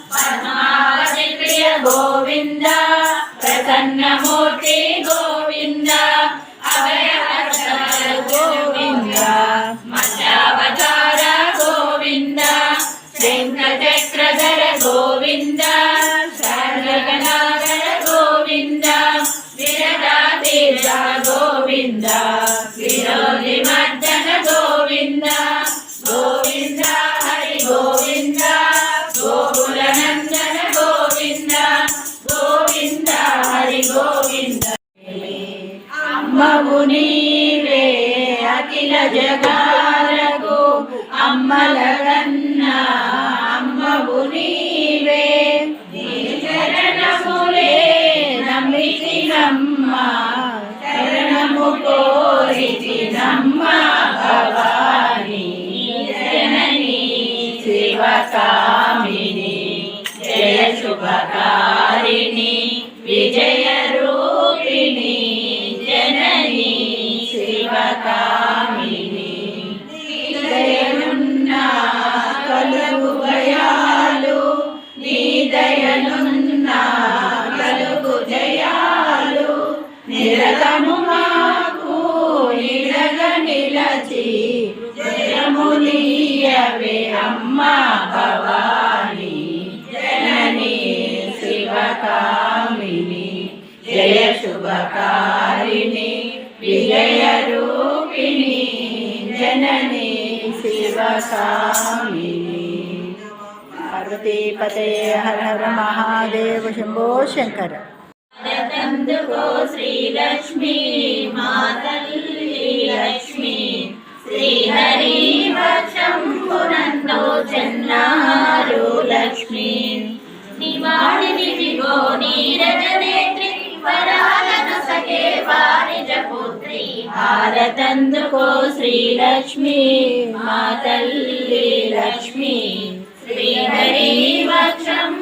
పద్మావతి ప్రియ గోవింద ప్రసన్నమూర్తి గోవింద అభయహర గోవింద మత్స్యావతార గోవింద శంఖచక్రధర గోవింద సర్వగణాధర గోవింద విరదాతీర్థ గోవింద విరోధి మర్దన గోవింద గోవింద హరి గోవింద గోకులనందన గోవింద గోవింద హరి గోవింద అమ్మవు నీవే అఖిల జగాలకు అమ్మలగన్నా అమ్మవు నీవే నీ చరణములే నమ్మితినమ్మ శరణము కోరితినమ్మ భవాని జనని శివకామిని జయ శుభకారిణి విజయ రూపిణి జనని శివకామిని దయనున్న కలుగు భయాలు నీ దయనున్న కలుగు జయాలు నిరతము మాకు నిలగ నిలచి జయములీయవే అమ్మ భవాని జనని శివకామిని జయ శుభకారిణి విజయ రూపిణి జనని శివకామిని పార్వతీపతయే హర హర మహాదేవ శంభో శంకర అందుకో శ్రీలక్ష్మి మాతల్లి లక్ష్మి శ్రీహరి వక్షంబునందో చెన్నారు లక్ష్మి నివాడిని విగో నీరజనేత్రి వరాలను సఖే వారిజ పుత్రి భారతందుకో శ్రీలక్ష్మి మాతల్లి లక్ష్మి శ్రీహరి వక్షం